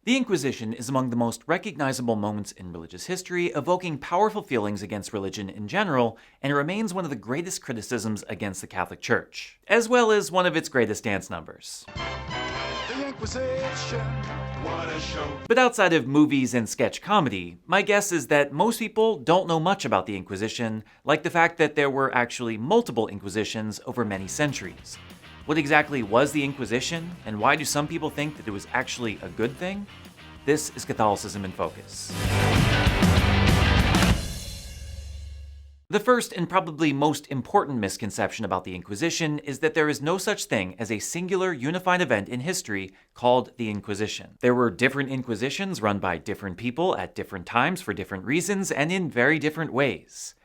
The Inquisition is among the most recognizable moments in religious history, evoking powerful feelings against religion in general, and remains one of the greatest criticisms against the Catholic Church, as well as one of its greatest dance numbers. The Inquisition, what a show. But outside of movies and sketch comedy, my guess is that most people don't know much about the Inquisition, like the fact that there were actually multiple Inquisitions over many centuries. What exactly was the Inquisition, and why do some people think that it was actually a good thing? This is Catholicism in Focus. The first and probably most important misconception about the Inquisition is that there is no such thing as a singular unified event in history called the Inquisition. There were different Inquisitions run by different people at different times for different reasons and in very different ways.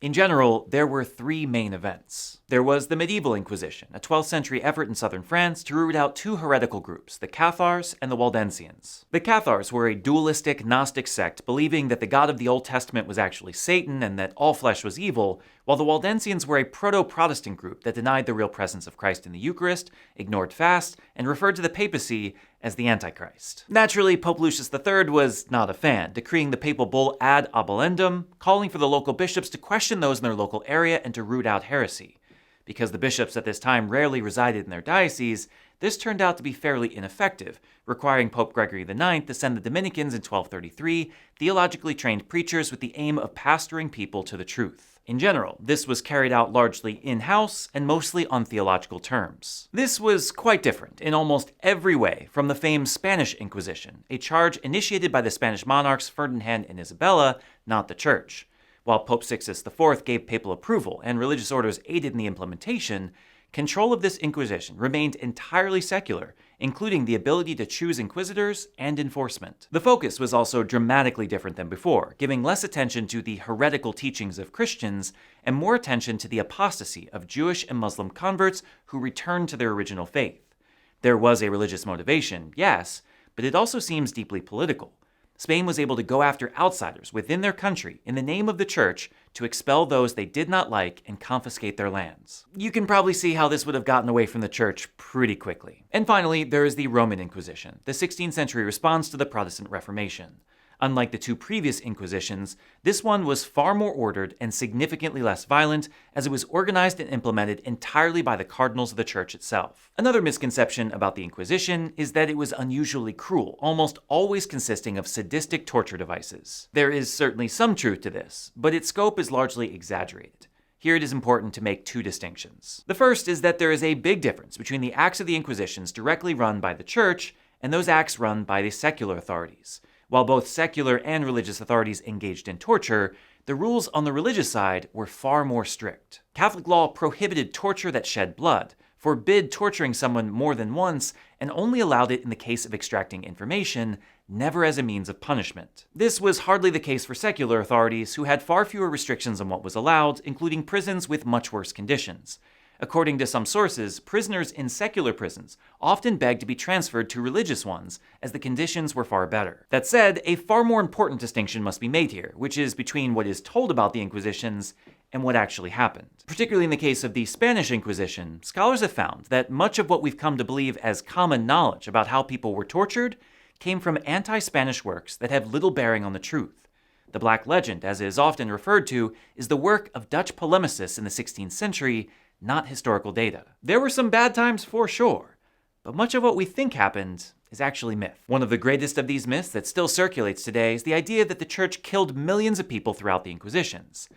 In general, there were three main events. There was the Medieval Inquisition, a 12th century effort in southern France to root out two heretical groups, the Cathars and the Waldensians. The Cathars were a dualistic Gnostic sect believing that the God of the Old Testament was actually Satan and that all flesh was evil, while the Waldensians were a proto-Protestant group that denied the real presence of Christ in the Eucharist, ignored fast, and referred to the papacy as the Antichrist. Naturally, Pope Lucius III was not a fan, decreeing the papal bull Ad Abolendum, calling for the local bishops to question those in their local area and to root out heresy. Because the bishops at this time rarely resided in their diocese, this turned out to be fairly ineffective, requiring Pope Gregory IX to send the Dominicans in 1233 theologically trained preachers with the aim of pastoring people to the truth. In general, this was carried out largely in-house and mostly on theological terms. This was quite different in almost every way from the famed Spanish Inquisition, a charge initiated by the Spanish monarchs Ferdinand and Isabella, not the Church. While Pope Sixtus IV gave papal approval and religious orders aided in the implementation, control of this Inquisition remained entirely secular, including the ability to choose inquisitors and enforcement. The focus was also dramatically different than before, giving less attention to the heretical teachings of Christians and more attention to the apostasy of Jewish and Muslim converts who returned to their original faith. There was a religious motivation, yes, but it also seems deeply political. Spain was able to go after outsiders within their country in the name of the Church to expel those they did not like and confiscate their lands. You can probably see how this would have gotten away from the Church pretty quickly. And finally, there is the Roman Inquisition, the 16th century response to the Protestant Reformation. Unlike the two previous Inquisitions, this one was far more ordered and significantly less violent, as it was organized and implemented entirely by the cardinals of the Church itself. Another misconception about the Inquisition is that it was unusually cruel, almost always consisting of sadistic torture devices. There is certainly some truth to this, but its scope is largely exaggerated. Here it is important to make two distinctions. The first is that there is a big difference between the acts of the Inquisitions directly run by the Church and those acts run by the secular authorities. While both secular and religious authorities engaged in torture, the rules on the religious side were far more strict. Catholic law prohibited torture that shed blood, forbid torturing someone more than once, and only allowed it in the case of extracting information, never as a means of punishment. This was hardly the case for secular authorities, who had far fewer restrictions on what was allowed, including prisons with much worse conditions. According to some sources, prisoners in secular prisons often begged to be transferred to religious ones, as the conditions were far better. That said, a far more important distinction must be made here, which is between what is told about the Inquisitions and what actually happened. Particularly in the case of the Spanish Inquisition, scholars have found that much of what we've come to believe as common knowledge about how people were tortured came from anti-Spanish works that have little bearing on the truth. The Black Legend, as it is often referred to, is the work of Dutch polemicists in the 16th century, not historical data. There were some bad times for sure, but much of what we think happened is actually myth. One of the greatest of these myths that still circulates today is the idea that the Church killed millions of people throughout the Inquisitions.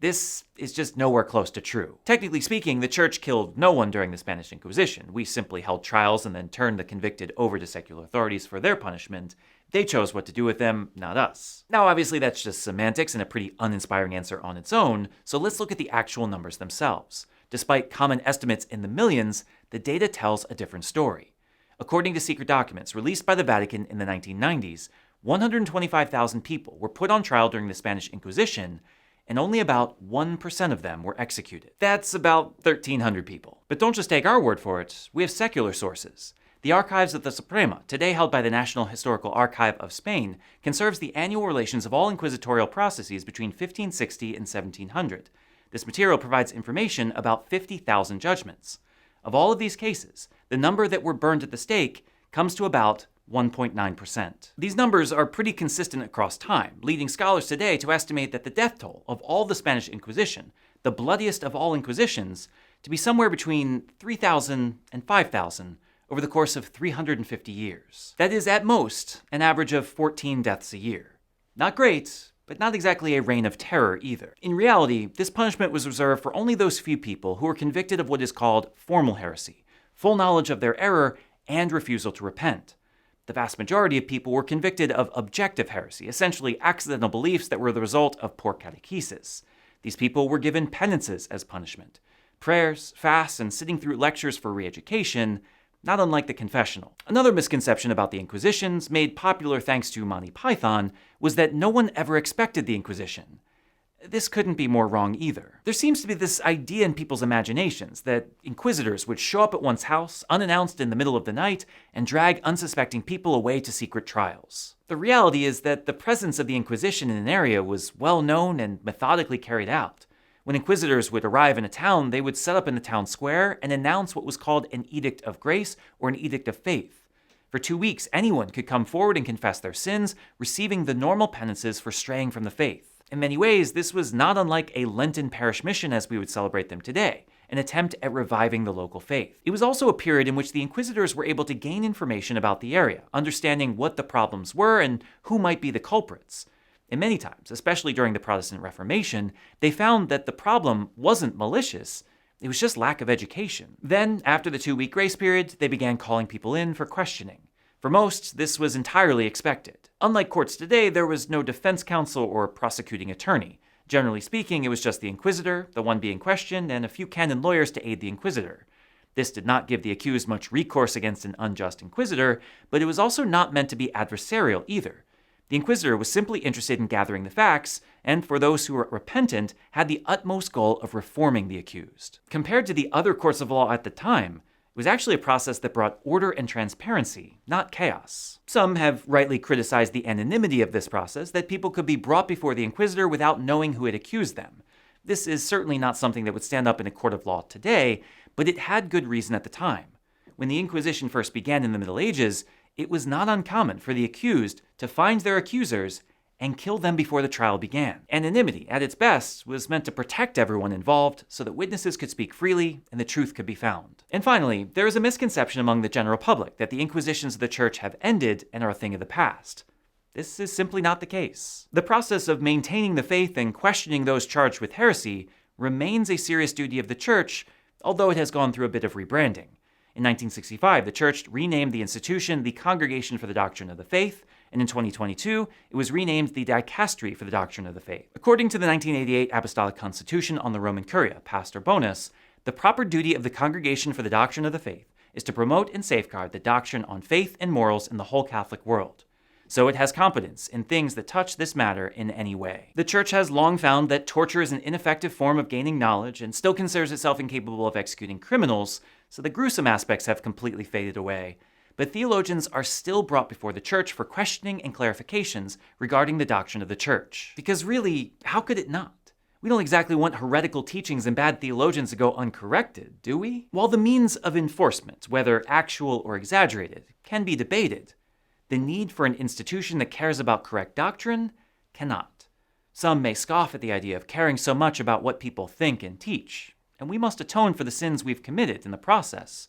This is just nowhere close to true. Technically speaking, the Church killed no one during the Spanish Inquisition. We simply held trials and then turned the convicted over to secular authorities for their punishment. They chose what to do with them, not us. Now, obviously, that's just semantics and a pretty uninspiring answer on its own, so let's look at the actual numbers themselves. Despite common estimates in the millions, the data tells a different story. According to secret documents released by the Vatican in the 1990s, 125,000 people were put on trial during the Spanish Inquisition, and only about 1% of them were executed. That's about 1,300 people. But don't just take our word for it, we have secular sources. The archives of the Suprema, today held by the National Historical Archive of Spain, conserves the annual relations of all inquisitorial processes between 1560 and 1700. This material provides information about 50,000 judgments. Of all of these cases, the number that were burned at the stake comes to about 1.9%. These numbers are pretty consistent across time, leading scholars today to estimate that the death toll of all the Spanish Inquisition, the bloodiest of all Inquisitions, to be somewhere between 3,000 and 5,000 over the course of 350 years. That is, at most, an average of 14 deaths a year. Not great, but not exactly a reign of terror either. In reality, this punishment was reserved for only those few people who were convicted of what is called formal heresy, full knowledge of their error and refusal to repent. The vast majority of people were convicted of objective heresy, essentially accidental beliefs that were the result of poor catechesis. These people were given penances as punishment, prayers, fasts, and sitting through lectures for re-education, not unlike the confessional. Another misconception about the Inquisitions, made popular thanks to Monty Python, was that no one ever expected the Inquisition. This couldn't be more wrong either. There seems to be this idea in people's imaginations that inquisitors would show up at one's house unannounced in the middle of the night and drag unsuspecting people away to secret trials. The reality is that the presence of the Inquisition in an area was well known and methodically carried out. When inquisitors would arrive in a town, they would set up in the town square and announce what was called an edict of grace or an edict of faith. For 2 weeks, anyone could come forward and confess their sins, receiving the normal penances for straying from the faith. In many ways, this was not unlike a Lenten parish mission as we would celebrate them today, an attempt at reviving the local faith. It was also a period in which the inquisitors were able to gain information about the area, understanding what the problems were and who might be the culprits. And many times, especially during the Protestant Reformation, they found that the problem wasn't malicious, it was just lack of education. Then, after the 2-week grace period, they began calling people in for questioning. For most, this was entirely expected. Unlike courts today, there was no defense counsel or prosecuting attorney. Generally speaking, it was just the inquisitor, the one being questioned, and a few canon lawyers to aid the inquisitor. This did not give the accused much recourse against an unjust inquisitor, but it was also not meant to be adversarial either. The inquisitor was simply interested in gathering the facts, and for those who were repentant, had the utmost goal of reforming the accused. Compared to the other courts of law at the time, it was actually a process that brought order and transparency, not chaos. Some have rightly criticized the anonymity of this process, that people could be brought before the inquisitor without knowing who had accused them. This is certainly not something that would stand up in a court of law today, but it had good reason at the time. When the Inquisition first began in the Middle Ages, it was not uncommon for the accused to find their accusers and kill them before the trial began. Anonymity, at its best, was meant to protect everyone involved so that witnesses could speak freely and the truth could be found. And finally, there is a misconception among the general public that the Inquisitions of the Church have ended and are a thing of the past. This is simply not the case. The process of maintaining the faith and questioning those charged with heresy remains a serious duty of the Church, although it has gone through a bit of rebranding. In 1965, the Church renamed the institution the Congregation for the Doctrine of the Faith, and in 2022, it was renamed the Dicastery for the Doctrine of the Faith. According to the 1988 Apostolic Constitution on the Roman Curia, Pastor Bonus, the proper duty of the Congregation for the Doctrine of the Faith is to promote and safeguard the doctrine on faith and morals in the whole Catholic world. So it has competence in things that touch this matter in any way. The Church has long found that torture is an ineffective form of gaining knowledge and still considers itself incapable of executing criminals, so the gruesome aspects have completely faded away. But theologians are still brought before the Church for questioning and clarifications regarding the doctrine of the Church. Because really, how could it not? We don't exactly want heretical teachings and bad theologians to go uncorrected, do we? While the means of enforcement, whether actual or exaggerated, can be debated, the need for an institution that cares about correct doctrine cannot. Some may scoff at the idea of caring so much about what people think and teach, and we must atone for the sins we've committed in the process.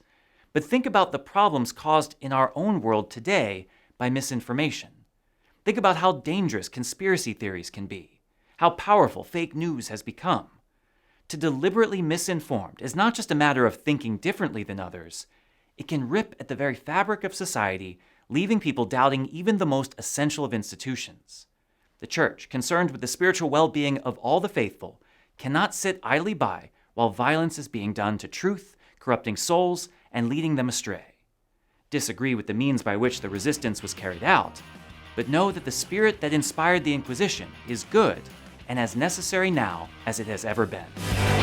But think about the problems caused in our own world today by misinformation. Think about how dangerous conspiracy theories can be, how powerful fake news has become. To deliberately misinformed is not just a matter of thinking differently than others. It can rip at the very fabric of society, leaving people doubting even the most essential of institutions. The Church, concerned with the spiritual well-being of all the faithful, cannot sit idly by while violence is being done to truth, corrupting souls, and leading them astray. Disagree with the means by which the resistance was carried out, but know that the spirit that inspired the Inquisition is good and as necessary now as it has ever been.